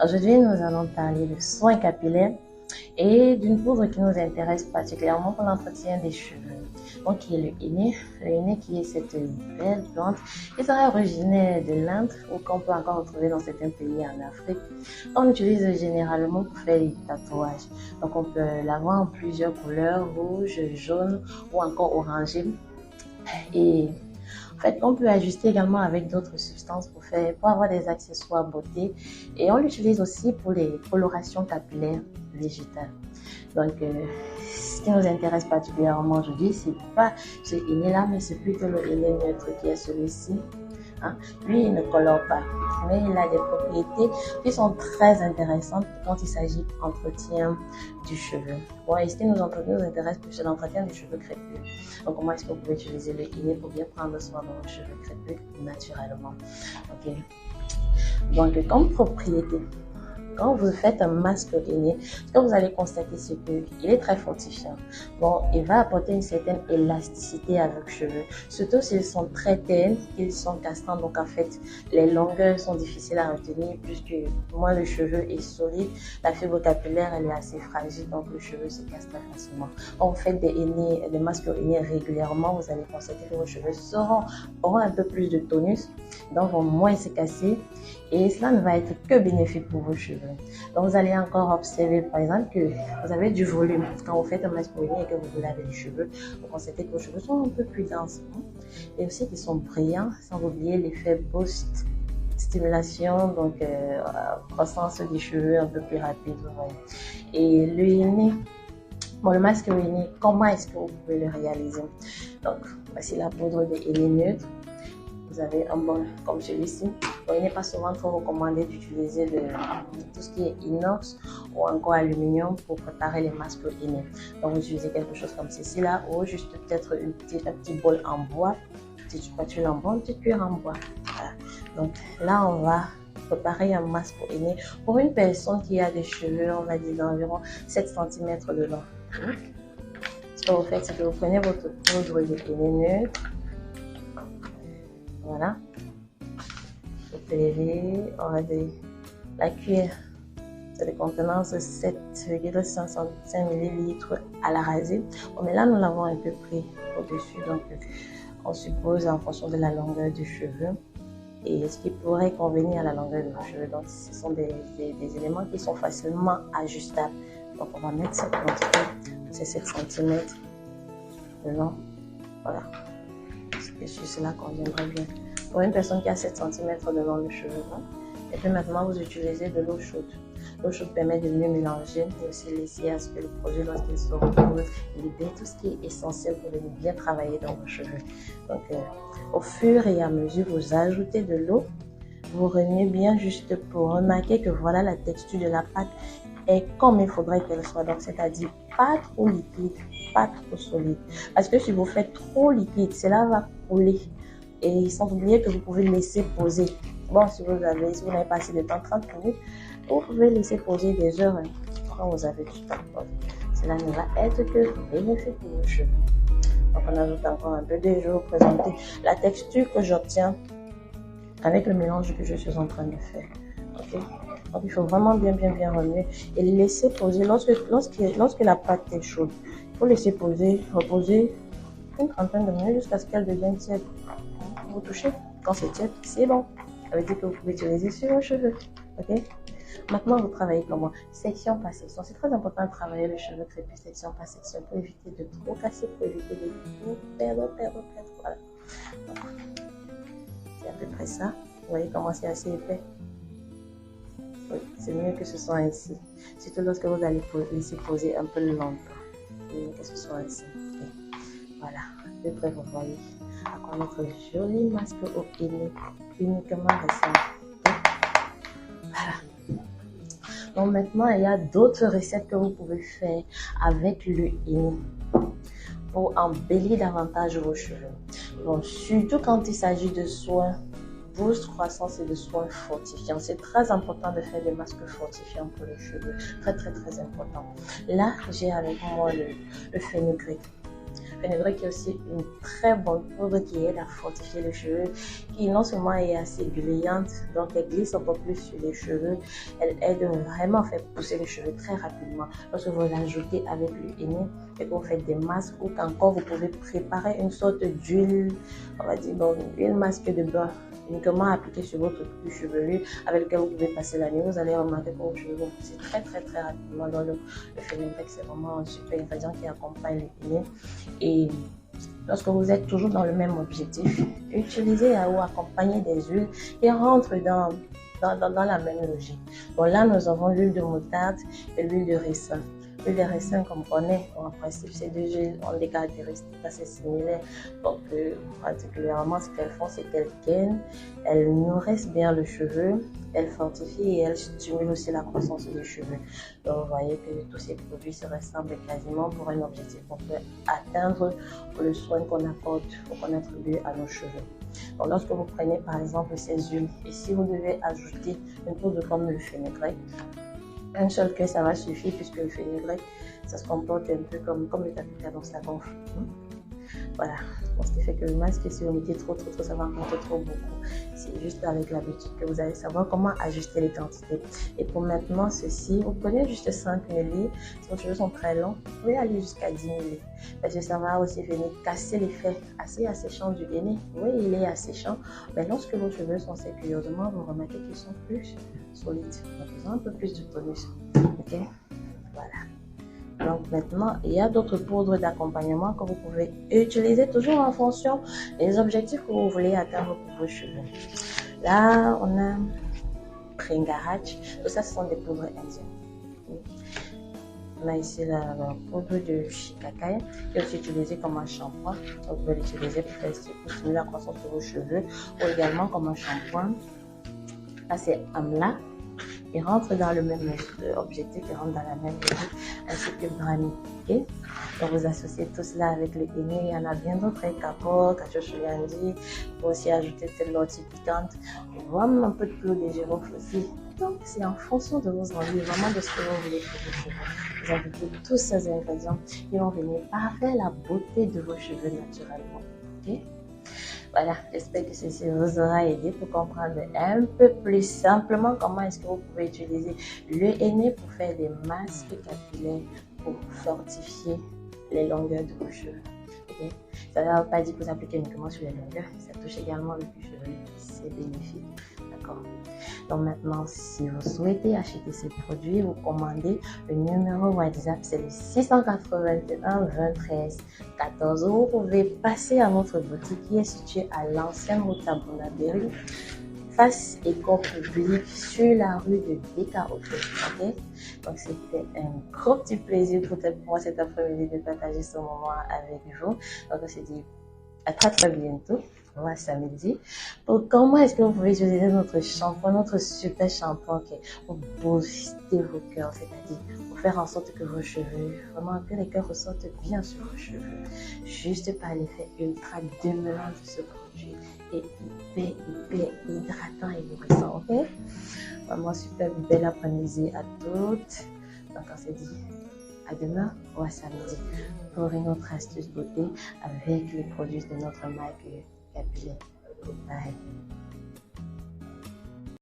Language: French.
Aujourd'hui, nous allons parler de soins capillaires et d'une poudre qui nous intéresse particulièrement pour l'entretien des cheveux. Donc, qui est le henné. Le henné qui est cette belle plante qui serait originaire de l'Inde ou qu'on peut encore retrouver dans certains pays en Afrique. On l'utilise généralement pour faire des tatouages. Donc, on peut l'avoir en plusieurs couleurs, rouge, jaune ou encore orangé. Et en fait, on peut ajuster également avec d'autres substances pour avoir des accessoires beauté. Et on l'utilise aussi pour les colorations capillaires végétales. Donc, ce qui nous intéresse particulièrement aujourd'hui, c'est pas ce henné-là, mais c'est plutôt le henné neutre qui est celui-ci. Lui, il ne colore pas, mais il a des propriétés qui sont très intéressantes quand il s'agit d'entretien du cheveu. Bon, et ce qui nous intéresse plus, c'est l'entretien du cheveu crépus. Donc, comment est-ce que vous pouvez utiliser le henné pour bien prendre soin de vos cheveux crépus naturellement. Ok. Donc, comme propriété, quand vous faites un masque henné, ce que vous allez constater, c'est qu'il est très fortifiant. Bon, il va apporter une certaine élasticité à vos cheveux, surtout s'ils sont très ternes, qu'ils sont castrants. Donc, en fait, les longueurs sont difficiles à retenir puisque moins le cheveu est solide, la fibre capillaire, elle est assez fragile, donc le cheveu se casse très facilement. Quand vous faites des masques henné régulièrement, vous allez constater que vos cheveux auront un peu plus de tonus, donc vont moins se casser. Et cela ne va être que bénéfique pour vos cheveux. Donc, vous allez encore observer, par exemple, que vous avez du volume. Quand vous faites un masque henné et que vous vous lavez les cheveux, vous constatez que vos cheveux sont un peu plus denses. Et aussi qu'ils sont brillants, sans oublier l'effet boost, stimulation, donc croissance des cheveux un peu plus rapide. Vous voyez. Et le henné, le masque henné, comment est-ce que vous pouvez le réaliser? Donc, voici la poudre de henné neutre. Vous avez un bol comme celui-ci. Il n'est pas souvent trop recommandé d'utiliser tout ce qui est inox ou encore aluminium pour préparer les masques henné. Donc, vous utilisez quelque chose comme ceci là, ou juste peut-être un petit bol en bois, une petite spatule en bois, une petite cuillère en bois. Voilà. Donc là, on va préparer un masque henné pour une personne qui a des cheveux, on va dire d'environ 7 cm de long. Ce que vous faites, c'est que vous prenez votre poudre de henné neutre. Voilà. Vous prélevez, on va dire la cuillère de contenance 7,65 ml à la rasée. Bon, mais là, nous l'avons un peu pris au-dessus, donc on suppose en fonction de la longueur du cheveu et ce qui pourrait convenir à la longueur de vos cheveux. Donc, ce sont des éléments qui sont facilement ajustables. Donc, on va mettre cette quantité, c'est 7 cm de long. Voilà. C'est sur cela qu'on viendrait bien. Pour une personne qui a 7 cm de long de cheveux, et puis maintenant vous utilisez de l'eau chaude. L'eau chaude permet de mieux mélanger et aussi laisser à ce que le produit, lorsqu'il se retrouve, libère tout ce qui est essentiel pour venir bien travailler dans vos cheveux. Donc, au fur et à mesure, vous ajoutez de l'eau, vous remuez bien juste pour remarquer que voilà la texture de la pâte est comme il faudrait qu'elle soit. Donc, c'est-à-dire pas trop liquide, pas trop solide. Parce que si vous faites trop liquide, cela va couler. Et sans oublier que vous pouvez laisser poser. Bon, si vous n'avez pas assez de temps, 30 minutes, vous pouvez laisser poser des heures quand vous avez du temps. Donc, cela ne va être que bénéfique pour vos cheveux. Donc, on ajoute encore un peu de. Je vais vous présenter la texture que j'obtiens avec le mélange que je suis en train de faire. Ok? Donc, il faut vraiment bien remuer et laisser poser. Lorsque la pâte est chaude, il faut laisser reposer une trentaine de minutes jusqu'à ce qu'elle devienne tiède. Vous touchez, quand c'est tiède, c'est bon. Ça veut dire que vous pouvez utiliser sur vos cheveux. Ok? Maintenant, vous travaillez comment? Section par section. C'est très important de travailler le cheveu crépus section par section pour éviter de trop casser, pour éviter de tout perdre. Voilà. C'est à peu près ça. Vous voyez comment c'est assez épais. Oui, c'est mieux que ce soit ainsi. Surtout lorsque vous allez laisser poser un peu longtemps. C'est mieux que ce soit ainsi. Okay. Voilà. À peu près, vous voyez à quoi notre joli masque henné uniquement récent. Voilà. Donc maintenant, il y a d'autres recettes que vous pouvez faire avec le henné pour embellir davantage vos cheveux. Donc, surtout quand il s'agit de soins boost croissance et de soins fortifiants. C'est très important de faire des masques fortifiants pour les cheveux. Très important. Là, j'ai avec moi le fenugrec. Fenugrec est aussi une très bonne poudre qui aide à fortifier les cheveux, qui non seulement est assez gluante, donc elle glisse encore plus sur les cheveux, elle aide vraiment à faire pousser les cheveux très rapidement. Lorsque vous l'ajoutez avec le henné et que vous faites des masques ou qu'encore vous pouvez préparer une sorte d'huile, on va dire bon, une masque de beurre uniquement appliquée sur votre cuir chevelu avec lequel vous pouvez passer la nuit, vous allez remarquer que vos cheveux vont pousser très rapidement. Donc le fenugrec, c'est vraiment un super ingrédient qui accompagne le henné. Et lorsque vous êtes toujours dans le même objectif, utilisez ou accompagnez des huiles qui rentrent dans la même logique. Donc là, nous avons l'huile de moutarde et l'huile de ricin. L'huile de ricin, comme on connaît, en principe, ces deux huiles ont des caractéristiques assez similaires. Donc, particulièrement, ce qu'elles font, c'est qu'elles gainent, elles nourrissent bien le cheveu, elles fortifient et elles stimulent aussi la croissance des cheveux. Donc, vous voyez que tous ces produits se ressemblent quasiment pour un objectif qu'on peut atteindre pour le soin qu'on accorde ou qu'on attribue à nos cheveux. Donc, lorsque vous prenez par exemple ces huiles, et si vous devez ajouter une poudre comme le fenugrec, un seul que ça va suffire puisque le fenugrec, ça se comporte un peu comme le paprika, donc ça gonfle. Voilà, ce qui fait que le masque, si vous mettez trop, ça va monter trop beaucoup. C'est juste avec l'habitude que vous allez savoir comment ajuster les quantités. Et pour maintenant, ceci, vous prenez juste 5 ml. Si vos cheveux sont très longs, vous pouvez aller jusqu'à 10 ml. Parce que ça va aussi venir casser l'effet assez asséchant du henné. Oui, il est asséchant, mais lorsque vos cheveux sont secs, curieusement, vous remarquez qu'ils sont plus solides. Donc, ils ont un peu plus de tonus. Ok? Voilà. Donc maintenant, il y a d'autres poudres d'accompagnement que vous pouvez utiliser toujours en fonction des objectifs que vous voulez atteindre pour vos cheveux. Là, on a Pringarach. Tout ça, ce sont des poudres indiennes. On a ici la poudre de Shikakai qui est aussi utilisée comme un shampoing. Vous pouvez l'utiliser pour stimuler la croissance de vos cheveux ou également comme un shampoing. Là, c'est Amla. Ils rentrent dans le même objectif, ils rentrent dans la même logique, ainsi que Brani. Okay? Donc vous associez tout cela avec le henné, il y en a bien d'autres, Kapor, Kachoshuyandi, vous aussi ajouter de l'ortie piquante, vraiment un peu de clou de girofle aussi. Donc c'est en fonction de vos envies, vraiment de ce que vous voulez pour vos cheveux. Vous ajoutez tous ces ingrédients qui vont venir parfaire la beauté de vos cheveux naturellement. Okay? Voilà, j'espère que ceci vous aura aidé pour comprendre un peu plus simplement comment est-ce que vous pouvez utiliser le henné pour faire des masques capillaires pour fortifier les longueurs de vos cheveux. Okay? Ça ne veut pas dire que vous appliquez uniquement sur les longueurs, ça touche également le cuir chevelu, c'est bénéfique. D'accord? Donc maintenant, si vous souhaitez acheter ces produits, vous commandez le numéro WhatsApp, c'est le 681 23 14. Vous pouvez passer à notre boutique qui est située à l'ancienne route à Bonabéry, face École publique sur la rue de Deka Hotel. Okay? Donc c'était un gros petit plaisir pour moi cet après-midi de partager ce moment avec vous. Donc on se dit à très bientôt. On va samedi. Pour comment est-ce que vous pouvez utiliser notre shampoing, notre super shampoing pour booster vos cœurs, c'est-à-dire pour faire en sorte que vos cheveux, vraiment que les cœurs ressortent bien sur vos cheveux, juste par l'effet ultra démelant de ce produit et hyper hydratant et nourrissant, ok? Vraiment super bel après-midi à toutes. Donc on se dit à demain ou à samedi pour une autre astuce beauté avec les produits de notre marque capillaire. Bye.